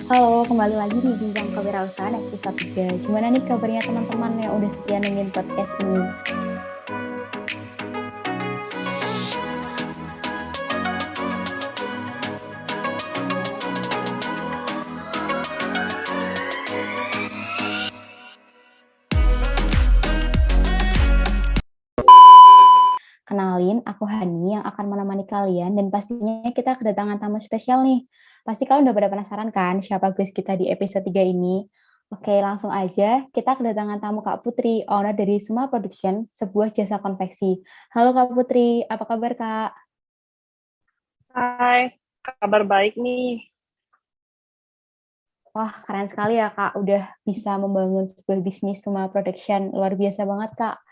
Halo, kembali lagi di Bincang Kewirausahaan episode 3. Gimana nih kabarnya teman-teman yang udah setia nungguin podcast ini? Kenalin, aku Hani yang akan menemani kalian dan pastinya kita kedatangan tamu spesial nih. Pasti kalian udah pada penasaran kan siapa guest kita di episode 3 ini? Oke, langsung aja. Kita kedatangan tamu Kak Putri, owner dari Suma Production, sebuah jasa konveksi. Halo Kak Putri, apa kabar Kak? Hai, kabar baik nih. Wah, keren sekali ya Kak, udah bisa membangun sebuah bisnis Suma Production. Luar biasa banget Kak.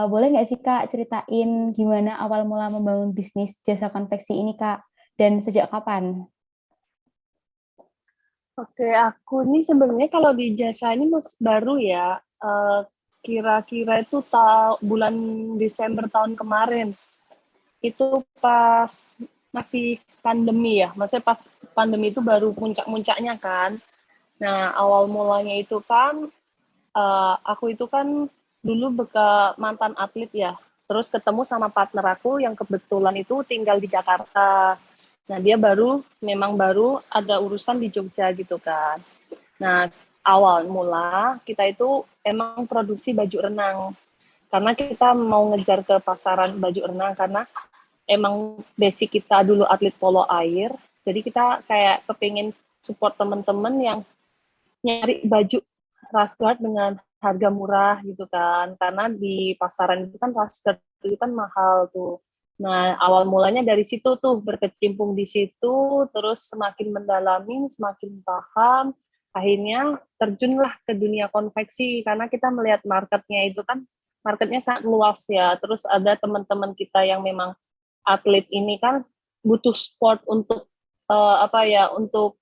Boleh nggak sih Kak ceritain gimana awal mula membangun bisnis jasa konveksi ini Kak? Dan sejak kapan? Oke, aku ini sebenarnya kalau di jasa ini baru ya. Kira-kira itu bulan Desember tahun kemarin. Itu pas masih pandemi ya. Maksudnya pas pandemi itu baru puncak-puncaknya kan. Nah, awal mulanya itu kan aku itu kan dulu mantan atlet ya. Terus ketemu sama partner aku yang kebetulan itu tinggal di Jakarta. Nah, dia memang baru ada urusan di Jogja gitu kan. Nah, awal mula kita itu emang produksi baju renang. Karena kita mau ngejar ke pasaran baju renang karena emang basic kita dulu atlet polo air. Jadi kita kayak kepingin support teman-teman yang nyari baju rasguard dengan harga murah gitu kan, karena di pasaran itu kan rasguard itu kan mahal tuh. Nah, awal mulanya dari situ tuh, berkecimpung di situ, terus semakin mendalami, semakin paham, akhirnya terjunlah ke dunia konveksi, karena kita melihat marketnya itu kan, marketnya sangat luas ya, terus ada teman-teman kita yang memang atlet ini kan butuh sport untuk apa ya, untuk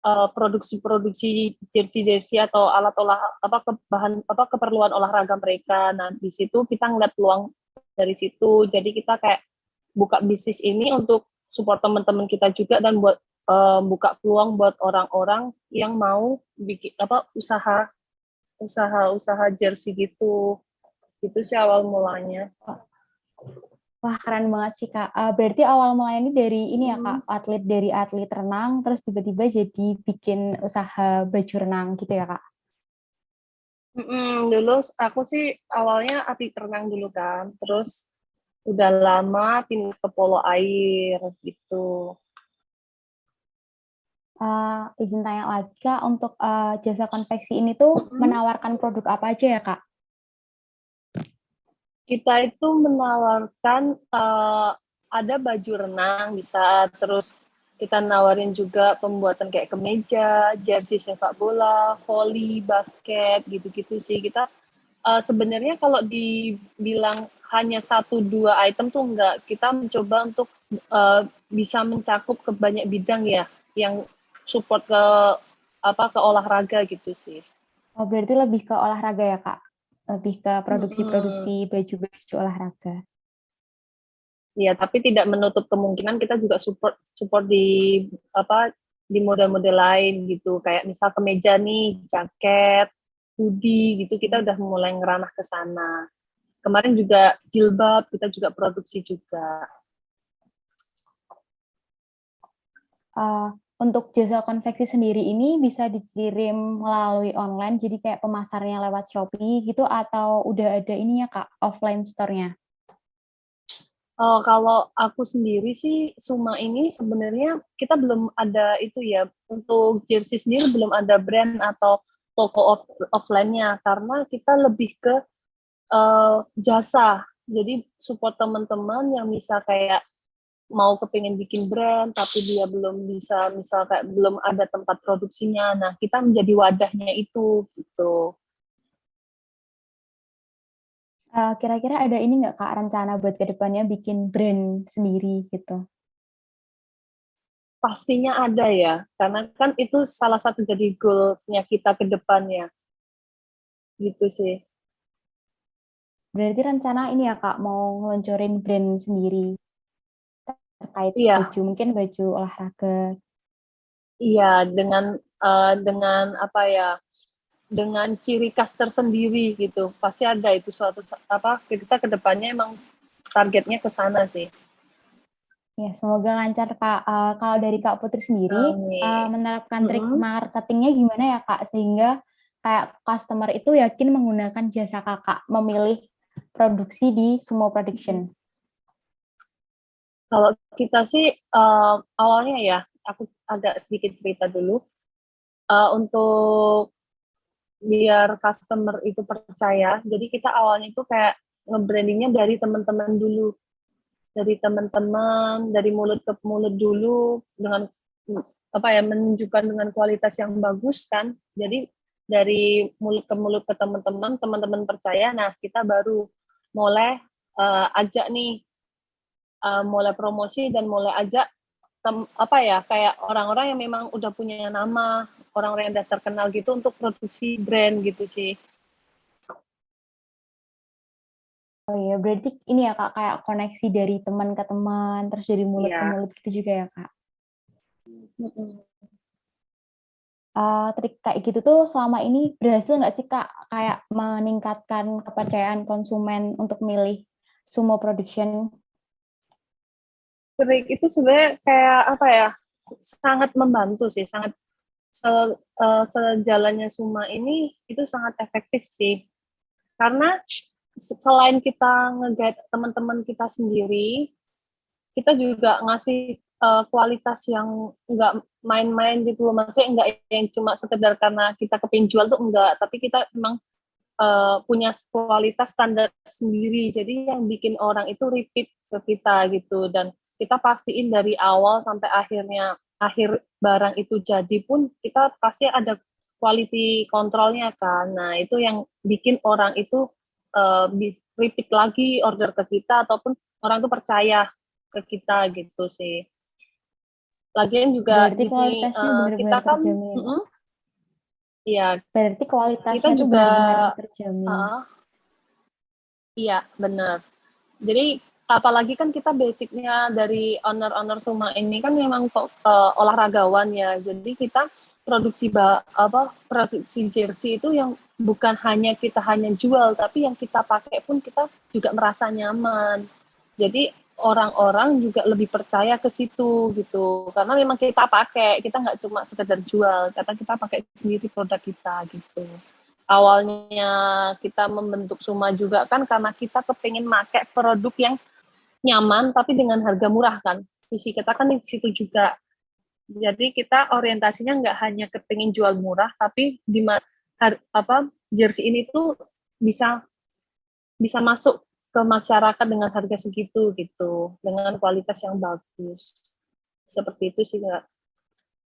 produksi-produksi jersey-jersey atau alat olah apa bahan apa keperluan olahraga mereka. Nah, di situ kita ngeliat peluang dari situ. Jadi kita kayak buka bisnis ini untuk support teman-teman kita juga dan buat buka peluang buat orang-orang yang mau bikin apa usaha jersey gitu. Itu sih awal mulanya. Wah, keren banget sih Kak. Berarti awal mulanya ini dari ini ya Kak, Hmm. atlet dari atlet renang, terus tiba-tiba jadi bikin usaha baju renang gitu ya Kak? Dulu aku sih awalnya atlet renang dulu kan, terus udah lama pindah ke polo air gitu. Izin tanya lagi Kak, untuk jasa konveksi ini tuh Mm-mm. menawarkan produk apa aja ya Kak? Kita itu menawarkan ada baju renang bisa, terus kita nawarin juga pembuatan kayak kemeja, jersey sepak bola, voli, basket gitu-gitu sih. Kita sebenarnya kalau dibilang hanya satu dua item tuh enggak, kita mencoba untuk bisa mencakup ke banyak bidang ya, yang support ke apa ke olahraga gitu sih. Oh, berarti lebih ke olahraga ya Kak? Lebih ke Mm-mm. produksi-produksi baju-baju olahraga. Ya, tapi tidak menutup kemungkinan kita juga support support di apa di model-model lain gitu. Kayak misal kemeja nih, jaket, hoodie gitu kita udah mulai ngeranah ke sana. Kemarin juga jilbab kita juga produksi juga. Uh, untuk jasa konveksi sendiri ini bisa dikirim melalui online, jadi kayak pemasarnya lewat Shopee gitu, atau udah ada ini ya Kak, offline store-nya? Kalau aku sendiri sih Suma ini sebenarnya kita belum ada itu ya, untuk jersey sendiri belum ada brand atau toko offline-nya karena kita lebih ke jasa. Jadi support teman-teman yang bisa kayak mau kepingin bikin brand tapi dia belum bisa, misal kayak belum ada tempat produksinya. Nah, kita menjadi wadahnya itu gitu. Kira-kira ada ini nggak Kak, rencana buat kedepannya bikin brand sendiri gitu? Pastinya ada ya, karena kan itu salah satu jadi goals-nya kita ke depannya. Gitu sih. Berarti rencana ini ya Kak, mau ngeluncurin brand sendiri terkait Iya, baju, mungkin baju olahraga. Iya, dengan apa ya, dengan ciri khas tersendiri gitu. Pasti ada itu suatu apa kita kedepannya emang targetnya ke sana sih. Ya, semoga lancar Kak. Kalau dari Kak Putri sendiri, Amin. menerapkan trik Mm-mm. marketingnya gimana ya Kak? Sehingga kayak customer itu yakin menggunakan jasa Kakak memilih produksi di Sumo Production. Kalau kita sih awalnya ya, aku agak sedikit cerita dulu. Untuk biar customer itu percaya, jadi kita awalnya itu kayak nge-brandingnya dari teman-teman dulu, dari mulut ke mulut dulu, dengan apa ya, menunjukkan dengan kualitas yang bagus kan. Jadi dari mulut ke mulut ke teman-teman, teman-teman percaya, nah kita baru mulai ajak nih, mulai promosi dan mulai ajak apa ya, kayak orang-orang yang memang udah punya nama, orang-orang yang udah terkenal gitu untuk produksi brand gitu sih. Oh iya, berarti ini ya Kak, kayak koneksi dari teman ke teman, terus dari mulut ke Iya. mulut gitu juga ya Kak. Mm-mm. Trik kayak gitu tuh selama ini berhasil nggak sih Kak, kayak meningkatkan kepercayaan konsumen untuk milih Sumo Production? Trik itu sebenarnya kayak apa ya, sangat membantu sih, sangat sejalannya Suma ini itu sangat efektif sih. Karena selain kita nge-guide teman-teman kita sendiri, kita juga ngasih kualitas yang enggak main-main gitu loh. Maksudnya enggak yang cuma sekedar karena kita kepingin jual tuh enggak, tapi kita memang punya kualitas standar sendiri. Jadi yang bikin orang itu repeat ke kita gitu, dan kita pastiin dari awal sampai akhir barang itu jadi pun kita pasti ada quality kontrolnya kan. Nah, itu yang bikin orang itu repeat lagi order ke kita, ataupun orang itu percaya ke kita gitu sih. Lagian juga Berarti gini, kualitasnya kita benar-benar kan, terjamin ya Kak? ya Berarti kita kualitasnya tuh juga, benar-benar terjamin. uh, iya benar. Jadi apalagi kan kita basicnya dari owner-owner Suma ini kan memang olahragawan ya. Jadi kita produksi jersey itu yang bukan hanya kita hanya jual, tapi yang kita pakai pun kita juga merasa nyaman. Jadi orang-orang juga lebih percaya ke situ gitu. Karena memang kita pakai, kita nggak cuma sekedar jual, karena kita pakai sendiri produk kita gitu. Awalnya kita membentuk Suma juga kan karena kita kepingin pakai produk yang nyaman tapi dengan harga murah kan. Visi kita kan di situ juga. Jadi kita orientasinya nggak hanya kepingin jual murah, tapi jersey ini tuh bisa bisa masuk ke masyarakat dengan harga segitu gitu, dengan kualitas yang bagus. Seperti itu sih Kak.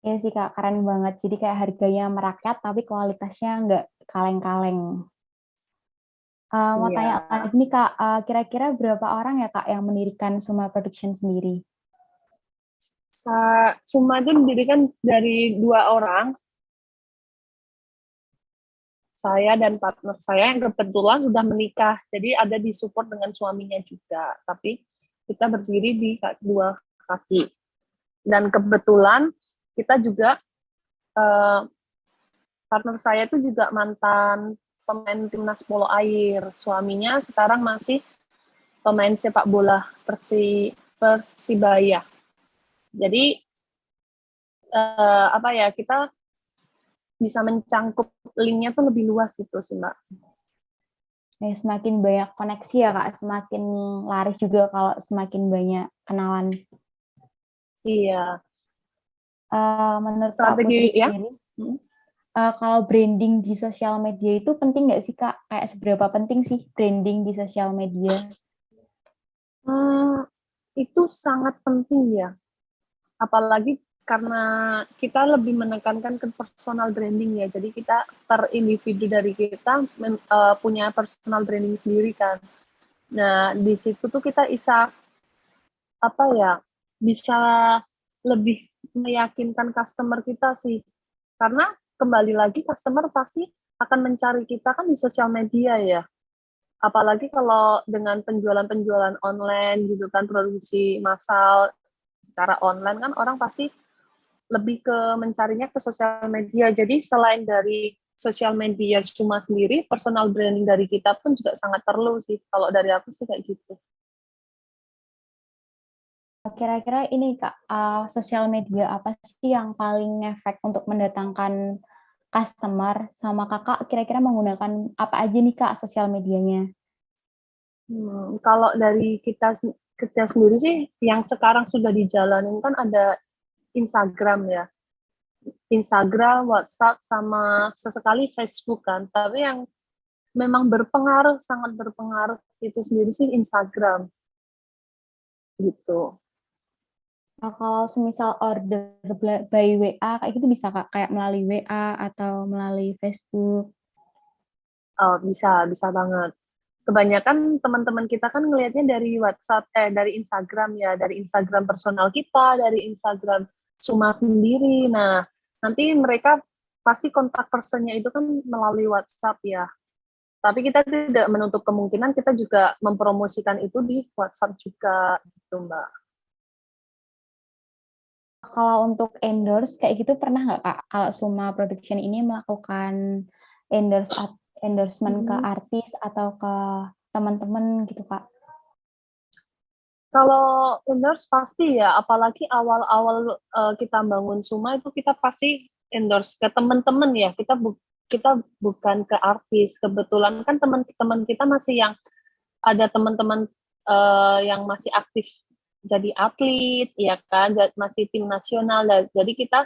Iya sih Kak, keren banget. Jadi kayak harganya merakyat tapi kualitasnya nggak kaleng-kaleng. Mau Iya. tanya lagi nih Kak, kira-kira berapa orang ya Kak yang mendirikan Suma Production sendiri? Suma itu didirikan dari 2 orang, saya dan partner saya yang kebetulan sudah menikah, jadi ada di support dengan suaminya juga. Tapi kita berdiri di 2 kaki. Dan kebetulan kita juga, eh, partner saya itu juga mantan pemain timnas polo air. Suaminya sekarang masih pemain sepak bola Persibaya. Jadi apa ya, kita bisa mencangkup linknya tuh lebih luas gitu sih Mbak. Semakin banyak koneksi ya Kak, semakin laris juga kalau semakin banyak kenalan. Iya. Menurut Kak Putri Strategi ya. sendiri, kalau branding di sosial media itu penting nggak sih Kak? Kayak seberapa penting sih branding di sosial media? Hmm, itu sangat penting ya. Apalagi karena kita lebih menekankan ke personal branding ya. Jadi kita per individu dari kita punya personal branding sendiri kan. Nah, di situ tuh kita bisa apa ya? Bisa lebih meyakinkan customer kita sih. Karena kembali lagi customer pasti akan mencari kita kan di sosial media ya. Apalagi kalau dengan penjualan-penjualan online gitu kan, produksi massal secara online kan orang pasti lebih ke mencarinya ke sosial media. Jadi selain dari sosial media cuma sendiri, personal branding dari kita pun juga sangat perlu sih. Kalau dari aku sih kayak gitu. Kira-kira ini Kak, sosial media apa sih yang paling ngefek untuk mendatangkan customer sama Kakak kira-kira menggunakan apa aja nih Kak sosial medianya? Kalau dari kita sendiri sih, yang sekarang sudah dijalanin kan ada Instagram ya. Instagram, WhatsApp, sama sesekali Facebook kan. Tapi yang memang berpengaruh, sangat berpengaruh itu sendiri sih Instagram gitu. Kalau semisal order by WA kayak gitu bisa Kak, kayak melalui WA atau melalui Facebook? Oh, bisa banget. Kebanyakan teman-teman kita kan ngelihatnya dari WhatsApp, dari Instagram ya, dari Instagram personal kita, dari Instagram Suma sendiri. Nah, nanti mereka pasti kontak personnya itu kan melalui WhatsApp ya. Tapi kita tidak menutup kemungkinan kita juga mempromosikan itu di WhatsApp juga, gitu Mbak. Kalau untuk endorse kayak gitu pernah nggak Kak, kalau Suma Production ini melakukan endorsement ke Hmm. artis atau ke teman-teman gitu Kak? Kalau endorse pasti ya, apalagi awal-awal kita bangun Suma itu kita pasti endorse ke teman-teman ya. Kita bukan ke artis. Kebetulan kan teman-teman kita masih yang ada teman-teman yang masih aktif jadi atlet, ya kan, masih tim nasional. Jadi kita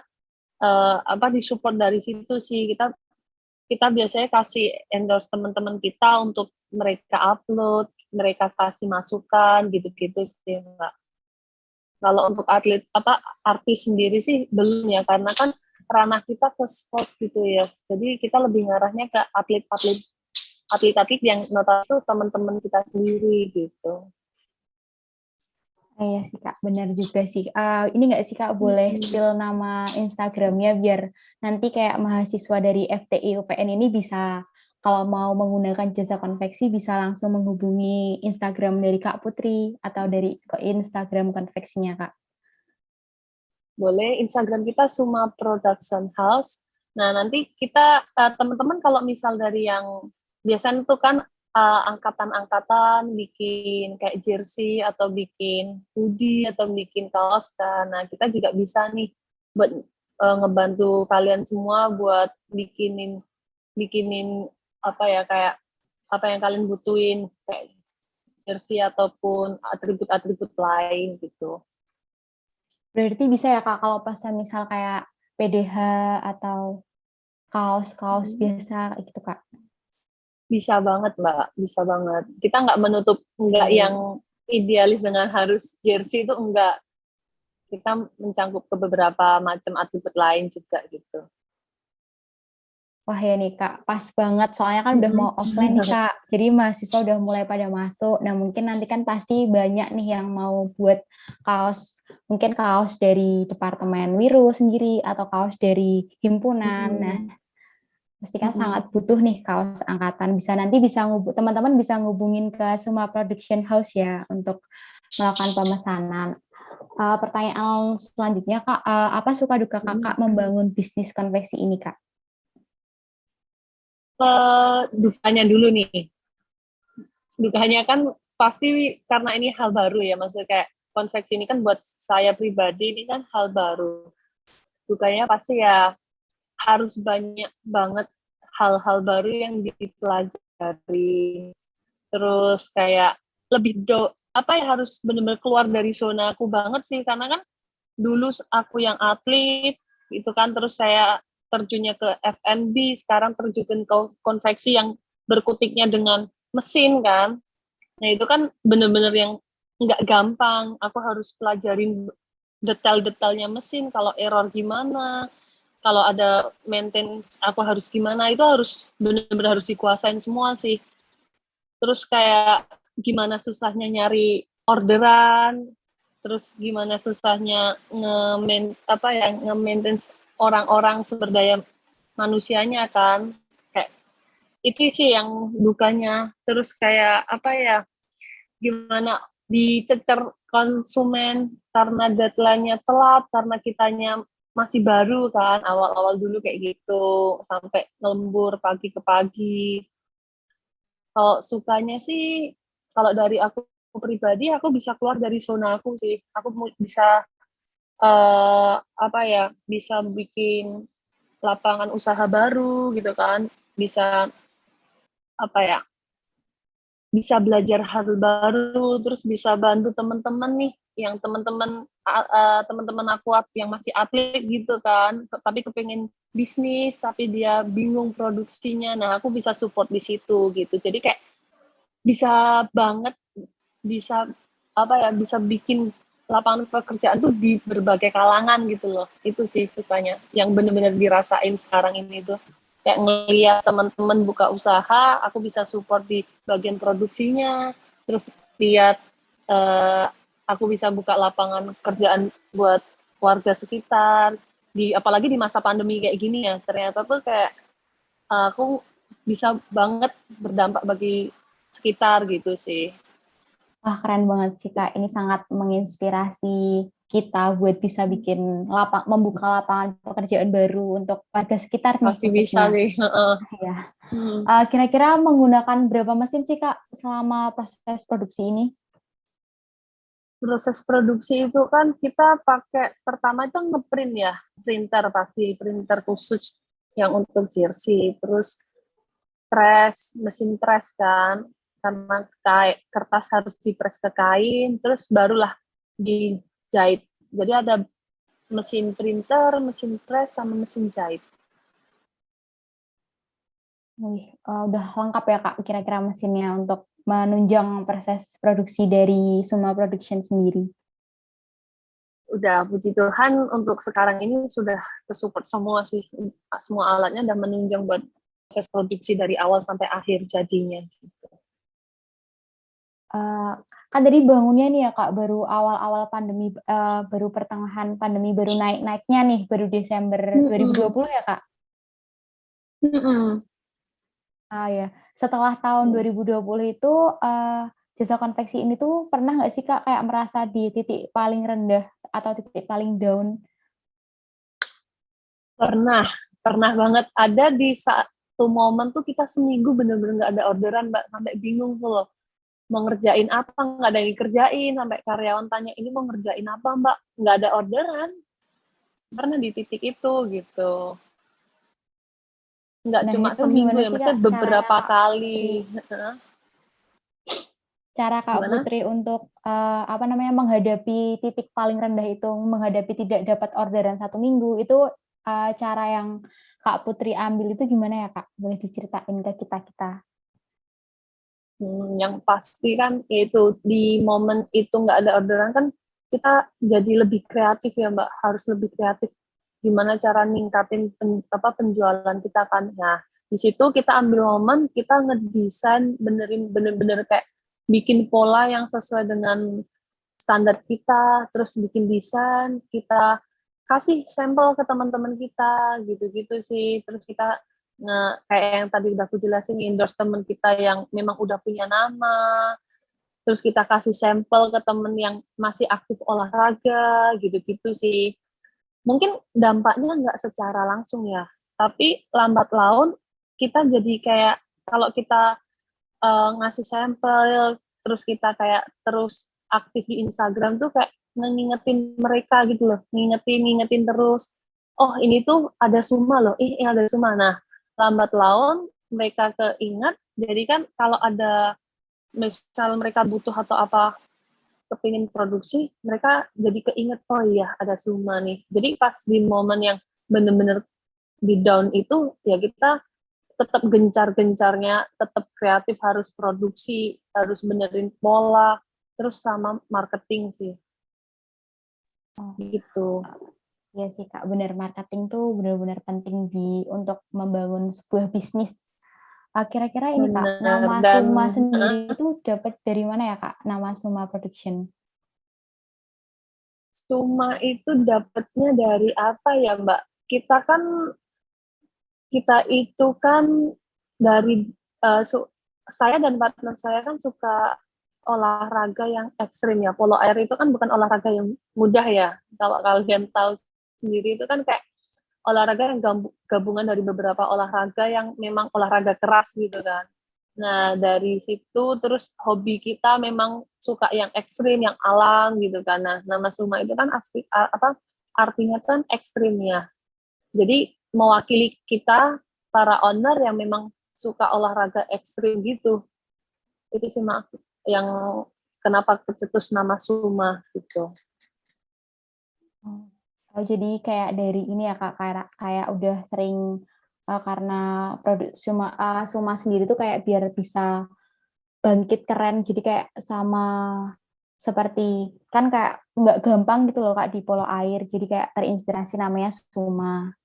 disupport dari situ sih. Kita biasanya kasih endorse teman-teman kita untuk mereka upload, mereka kasih masukan gitu-gitu sih Mbak. Kalau untuk artis sendiri sih belum ya, karena kan ranah kita ke sport gitu ya. Jadi kita lebih ngarahnya ke atlet-atlet yang notabene itu teman-teman kita sendiri gitu. Iya sih Kak, benar juga sih. Ini nggak sih Kak, boleh spill nama Instagramnya biar nanti kayak mahasiswa dari FTI UPN ini bisa kalau mau menggunakan jasa konveksi bisa langsung menghubungi Instagram dari Kak Putri atau dari ke Instagram konveksinya Kak. Boleh, Instagram kita Suma Production House. Nah, nanti kita teman-teman kalau misal dari yang biasanya itu kan angkatan-angkatan bikin kayak jersey atau bikin hoodie atau bikin kaos kan. Nah, kita juga bisa nih buat ngebantu kalian semua buat bikinin bikinin apa ya, kayak apa yang kalian butuhin, kayak jersey ataupun atribut-atribut lain gitu. Berarti bisa ya Kak kalau pesan misal kayak PDH atau kaos-kaos biasa kayak gitu Kak. Bisa banget, Mbak. Bisa banget. Kita nggak Oke. yang idealis dengan harus jersey itu enggak. Kita mencangkup ke beberapa macam atribut lain juga gitu. Wah ya nih Kak, pas banget soalnya kan udah mau offline nih Kak. Jadi mahasiswa udah mulai pada masuk. Nah mungkin nanti kan pasti banyak nih yang mau buat kaos, mungkin kaos dari Departemen Wiru sendiri atau kaos dari himpunan. Nah pasti kan sangat butuh nih kaos angkatan. Teman-teman bisa ngubungin ke semua production house ya untuk melakukan pemesanan. Pertanyaan selanjutnya Kak, apa suka duka Kakak membangun bisnis konveksi ini Kak? Dukanya dulu nih. Dukanya kan pasti karena ini hal baru ya, maksudnya kayak konveksi ini kan buat saya pribadi ini kan hal baru. Dukanya pasti ya harus banyak banget hal-hal baru yang dipelajari. Terus kayak harus benar-benar keluar dari zona aku banget sih, karena kan dulu aku yang atlet itu kan, terus saya terjunnya ke F&B, sekarang terjun ke konveksi yang berkutiknya dengan mesin kan. Nah itu kan bener-bener yang nggak gampang, aku harus pelajarin detail-detailnya mesin, kalau error gimana, kalau ada maintenance aku harus gimana, itu harus bener-bener harus dikuasain semua sih. Terus kayak gimana susahnya nyari orderan, terus gimana susahnya nge-maintenance orang-orang, sumber daya manusianya kan. Kayak itu sih yang dukanya. Terus kayak gimana dicecer konsumen karena deadline-nya telat, karena kitanya masih baru kan, awal-awal dulu kayak gitu, sampai lembur pagi ke pagi. Kalau sukanya sih, kalau dari aku pribadi, aku bisa keluar dari zona aku sih. Aku bisa apa ya, bisa bikin lapangan usaha baru gitu kan, bisa apa ya, bisa belajar hal baru, terus bisa bantu teman-teman nih, yang teman-teman aku yang masih atlet gitu kan, tapi kepengen bisnis, tapi dia bingung produksinya. Nah, aku bisa support di situ gitu. Jadi kayak bisa banget, bisa apa ya, bisa bikin lapangan pekerjaan tuh di berbagai kalangan gitu loh. Itu sih sukanya, yang bener-bener dirasain sekarang ini tuh. Kayak ngeliat teman-teman buka usaha, aku bisa support di bagian produksinya, terus lihat eh, aku bisa buka lapangan kerjaan buat warga sekitar, apalagi di masa pandemi kayak gini ya, ternyata tuh kayak aku bisa banget berdampak bagi sekitar gitu sih. Wah, keren banget sih, Kak. Ini sangat menginspirasi kita buat bisa bikin membuka lapangan pekerjaan baru untuk warga sekitar nih Pasti bisa khususnya. sih. Ya. Hmm. Kira-kira menggunakan berapa mesin sih, Kak, selama proses produksi ini? Proses produksi itu kan kita pakai pertama itu ngeprint ya, printer, pasti printer khusus yang untuk jersey, terus press, mesin press kan, karena kertas harus dipres ke kain, terus barulah dijahit. Jadi ada mesin printer, mesin press, sama mesin jahit. Wih, udah lengkap ya, Kak, kira-kira mesinnya untuk menunjang proses produksi dari Suma Production sendiri. Udah, puji Tuhan untuk sekarang ini sudah kesupport semua sih, semua alatnya udah menunjang buat proses produksi dari awal sampai akhir jadinya. Kan tadi bangunnya nih ya, Kak, baru awal-awal pandemi, baru pertengahan pandemi, baru naik-naiknya nih, baru Desember Mm-mm. 2020 ya, Kak? Mm-mm. Ya. Setelah tahun 2020 itu, jasa konveksi ini tuh pernah nggak sih, Kak, kayak merasa di titik paling rendah atau titik paling down? Pernah, pernah banget. Ada di satu momen tuh kita seminggu bener-bener nggak ada orderan, Mbak. Sampai bingung tuh loh. Mau ngerjain apa, nggak ada yang dikerjain. Sampai karyawan tanya, ini mau ngerjain apa, Mbak? Nggak ada orderan. Pernah di titik itu, gitu. Nggak Nah, cuma itu seminggu gimana ya, sih, Kak, maksudnya cara beberapa Kak Putri kali. Kak Gimana? Putri untuk, apa namanya, menghadapi titik paling rendah itu, menghadapi tidak dapat orderan 1 minggu, itu, cara yang Kak Putri ambil itu gimana ya, Kak? Boleh diceritain ke kita-kita? Yang pasti kan yaitu di momen itu nggak ada orderan kan kita jadi lebih kreatif ya Mbak, harus lebih kreatif gimana cara ningkatin penjualan kita kan. Nah, di situ kita ambil momen, kita ngedesain bener-bener kayak bikin pola yang sesuai dengan standar kita, terus bikin desain, kita kasih sampel ke teman-teman kita, gitu-gitu sih. Terus kita kayak yang tadi udah aku jelasin, endorse teman kita yang memang udah punya nama, terus kita kasih sampel ke temen yang masih aktif olahraga, gitu-gitu sih. Mungkin dampaknya nggak secara langsung ya, tapi lambat laun kita jadi kayak, kalau kita ngasih sampel, terus kita kayak terus aktif di Instagram tuh kayak ngingetin mereka gitu loh, ngingetin terus, oh ini tuh ada Suma loh, ini ada Suma. Nah, lambat laun mereka keingat, jadi kan kalau ada misal mereka butuh atau apa, kepingin produksi, mereka jadi keinget, oh iya ada Suma nih. Jadi pas di momen yang bener-bener di down itu, ya kita tetap gencar-gencarnya, tetap kreatif, harus produksi, harus benerin pola, terus sama marketing sih, Oh, gitu. iya sih, Kak, benar, marketing tuh benar-benar penting untuk membangun sebuah bisnis. Kira-kira ini, Kak, Bener, nama dan Suma sendiri itu dapat dari mana ya, Kak? Nama Suma Production? cuma itu dapatnya dari apa ya Mbak? Kita itu kan dari saya dan partner saya kan suka olahraga yang ekstrim ya. Polo air itu kan bukan olahraga yang mudah ya, kalau kalian tahu. sendiri itu kan kayak olahraga yang gabungan dari beberapa olahraga yang memang olahraga keras gitu kan. Nah, dari situ terus hobi kita memang suka yang ekstrim, yang alam gitu kan. Nah, nama Suma itu kan artinya kan ekstrim ya. Jadi mewakili kita para owner yang memang suka olahraga ekstrim gitu. Itu sih yang kenapa kecetus nama Suma gitu. Oh, jadi kayak dari ini ya Kak, kayak udah sering karena produk Suma sendiri tuh kayak biar bisa bangkit keren, jadi kayak sama seperti kan kayak nggak gampang gitu loh Kak di polo air, jadi kayak terinspirasi namanya Suma.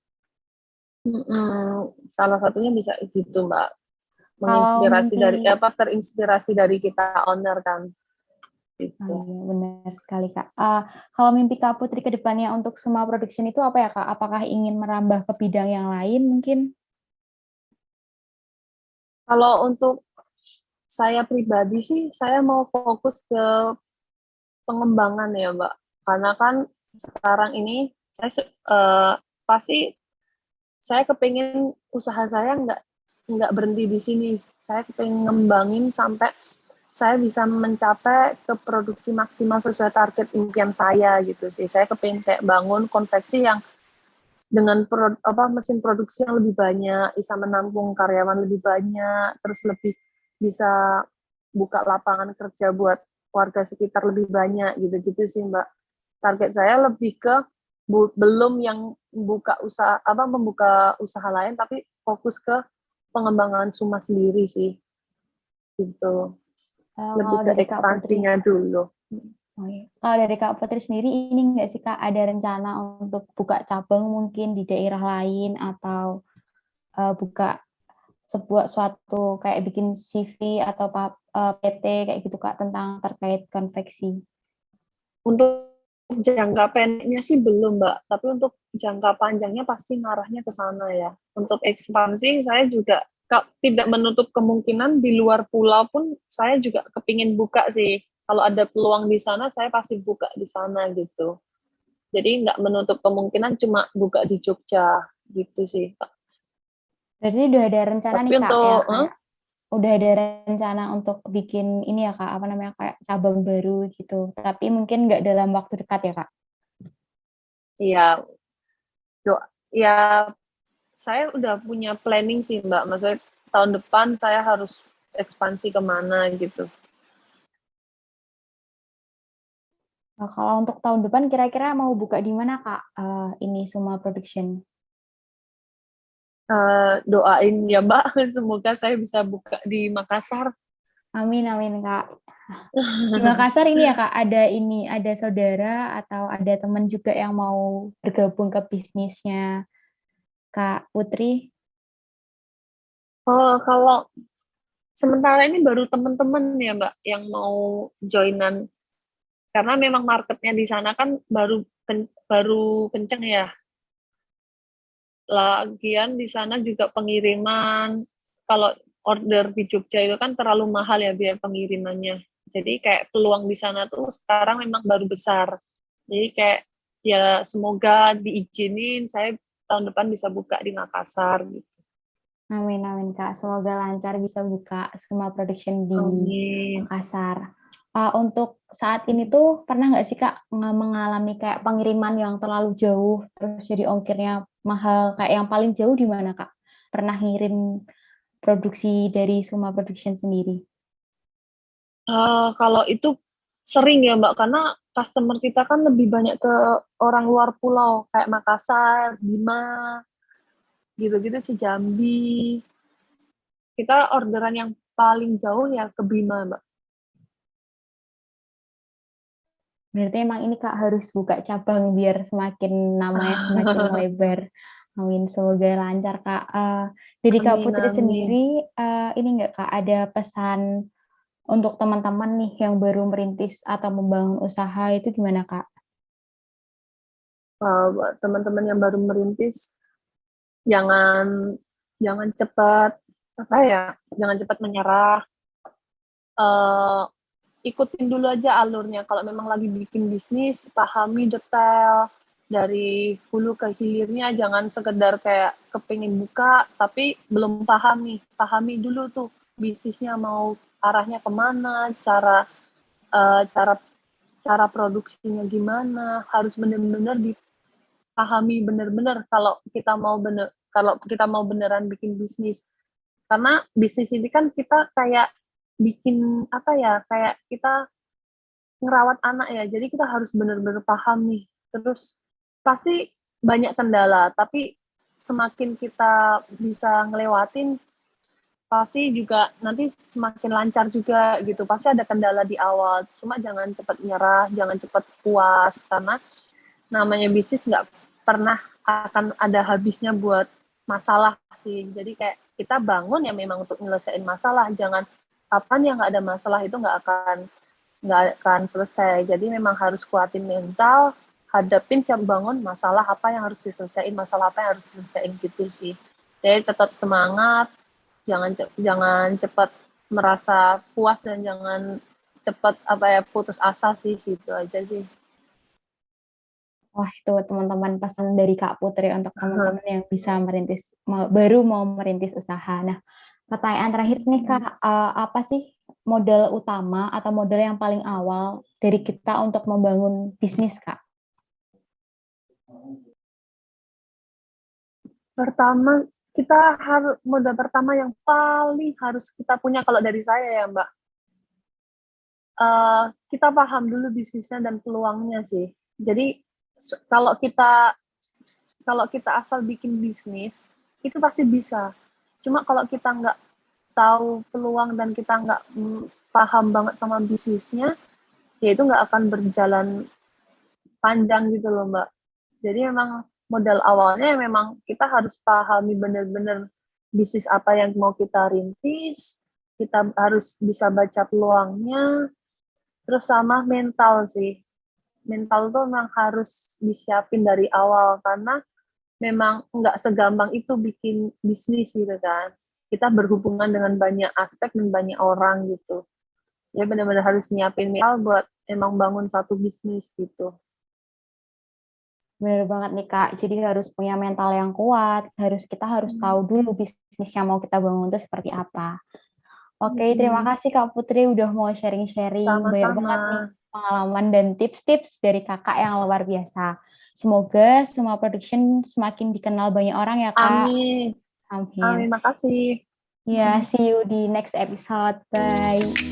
Salah satunya bisa gitu Mbak, Kalau mimpi terinspirasi dari kita owner kan Oh gitu. iya, benar sekali, Kak. Kalau mimpi Kak Putri ke depannya untuk Suma Production itu apa ya, Kak? Apakah ingin merambah ke bidang yang lain mungkin? Kalau untuk saya pribadi sih, saya mau fokus ke pengembangan ya, Mbak. Karena kan sekarang ini pasti saya kepingin usaha saya nggak berhenti di sini. Saya kepingin ngembangin sampai saya bisa mencapai ke produksi maksimal sesuai target impian saya gitu sih. Saya kepingin kayak bangun konveksi yang dengan mesin produksi yang lebih banyak, bisa menampung karyawan lebih banyak, terus lebih bisa buka lapangan kerja buat warga sekitar lebih banyak gitu-gitu sih Mbak. Target saya lebih ke belum yang membuka usaha lain, tapi fokus ke pengembangan Suma sendiri sih gitu. Lebih Kalau ke dari Kak Putri, ekspansinya dulu. oh iya. Kalau dari Kak Putri sendiri ini nggak sih Kak ada rencana untuk buka cabang mungkin di daerah lain atau buka suatu kayak bikin CV atau PT kayak gitu Kak tentang terkait konveksi? Untuk jangka pendeknya sih belum, Mbak. Tapi untuk jangka panjangnya pasti ngarahnya ke sana ya. Untuk ekspansi, saya juga tidak menutup kemungkinan di luar pulau pun saya juga kepingin buka sih. Kalau ada peluang di sana, saya pasti buka di sana gitu. Jadi nggak menutup kemungkinan cuma buka di Jogja gitu sih. Berarti udah ada rencana Tapi nih Kak ya untuk kayak udah ada rencana untuk bikin ini ya Kak, apa namanya, kayak cabang baru gitu, tapi mungkin nggak dalam waktu dekat ya Kak? ya ya saya udah punya planning sih Mbak. Maksudnya tahun depan saya harus ekspansi kemana gitu. Nah, kalau untuk tahun depan kira-kira mau buka di mana Kak, ini Suma Production? Doain ya Mbak, semoga saya bisa buka di Makassar. Amin amin Kak. Di Makassar ini ya Kak, ada saudara atau ada teman juga yang mau bergabung ke bisnisnya Kak Putri? Kalau sementara ini baru teman-teman ya Mbak yang mau joinan, karena memang marketnya di sana kan baru kenceng ya. Lagian di sana juga pengiriman, kalau order di Jogja itu kan terlalu mahal ya biaya pengirimannya. Jadi kayak peluang di sana tuh sekarang memang baru besar. Jadi kayak ya semoga diizinin saya tahun depan bisa buka di Makassar gitu. Amin amin Kak, semoga lancar bisa buka Suma Production di Amin. Makassar. Untuk saat ini tuh pernah nggak sih Kak mengalami kayak pengiriman yang terlalu jauh terus jadi ongkirnya mahal, kayak yang paling jauh di mana Kak? Pernah ngirim produksi dari Suma Production sendiri? Kalau itu sering ya Mbak, karena customer kita kan lebih banyak ke orang luar pulau, kayak Makassar, Bima, gitu-gitu sih, Jambi. Kita orderan yang paling jauh ya ke Bima, Mbak. Berarti emang ini Kak harus buka cabang biar namanya semakin melebar. Amin, semoga lancar Kak. Dari Kak Amin, Putri amin. sendiri, ini nggak Kak ada pesan untuk teman-teman nih yang baru merintis atau membangun usaha itu gimana Kak? Buat teman-teman yang baru merintis, jangan jangan cepat jangan cepat menyerah. Uh, Ikutin dulu aja alurnya. Kalau memang lagi bikin bisnis, pahami detail, dari hulu ke hilirnya, jangan sekedar kayak kepingin buka tapi belum paham nih. Pahami dulu tuh bisnisnya mau arahnya kemana, cara cara produksinya gimana, harus benar-benar dipahami benar-benar kalau kita mau beneran bikin bisnis. Karena bisnis ini kan kita kayak bikin apa ya, kayak kita ngerawat anak ya, jadi kita harus benar-benar paham nih. Terus pasti banyak kendala, tapi semakin kita bisa ngelewatin, pasti juga nanti semakin lancar juga gitu. Pasti ada kendala di awal, cuma jangan cepat nyerah, jangan cepat puas, karena namanya bisnis nggak pernah akan ada habisnya buat masalah sih. Jadi kayak kita bangun ya memang untuk nyelesain masalah, jangan kapan yang nggak ada masalah itu nggak akan selesai. Jadi memang harus kuatin mental, hadapin jam bangun masalah apa yang harus diselesaikan, masalah apa yang harus diselesaikan gitu sih. Jadi tetap semangat, jangan cepat merasa puas dan jangan cepat putus asa sih, gitu aja sih. Wah, itu teman-teman pesan dari Kak Putri untuk teman-teman yang bisa baru mau merintis usaha. Nah, pertanyaan terakhir nih Kak, apa sih modal utama atau modal yang paling awal dari kita untuk membangun bisnis, Kak? Pertama, modal pertama yang paling harus kita punya kalau dari saya ya Mbak, kita paham dulu bisnisnya dan peluangnya sih. Jadi kalau kita asal bikin bisnis, itu pasti bisa. Cuma kalau kita nggak tahu peluang dan kita nggak paham banget sama bisnisnya, ya itu nggak akan berjalan panjang gitu loh Mbak. Jadi memang modal awalnya memang kita harus pahami benar-benar bisnis apa yang mau kita rintis, kita harus bisa baca peluangnya, terus sama mental sih. Mental tuh memang harus disiapin dari awal, karena memang nggak segampang itu bikin bisnis gitu kan. Kita berhubungan dengan banyak aspek dan banyak orang gitu. Ya benar-benar harus nyiapin mental buat emang bangun satu bisnis gitu. Benar banget nih Kak, jadi harus punya mental yang kuat, kita harus tahu dulu bisnis yang mau kita bangun itu seperti apa. Oke, terima kasih Kak Putri udah mau sharing-sharing. Banyak banget nih Sama-sama. pengalaman dan tips-tips dari Kakak yang luar biasa. Semoga semua production semakin dikenal banyak orang ya Kak. Amin. Amin. Amin, makasih. Ya, see you di next episode. Bye.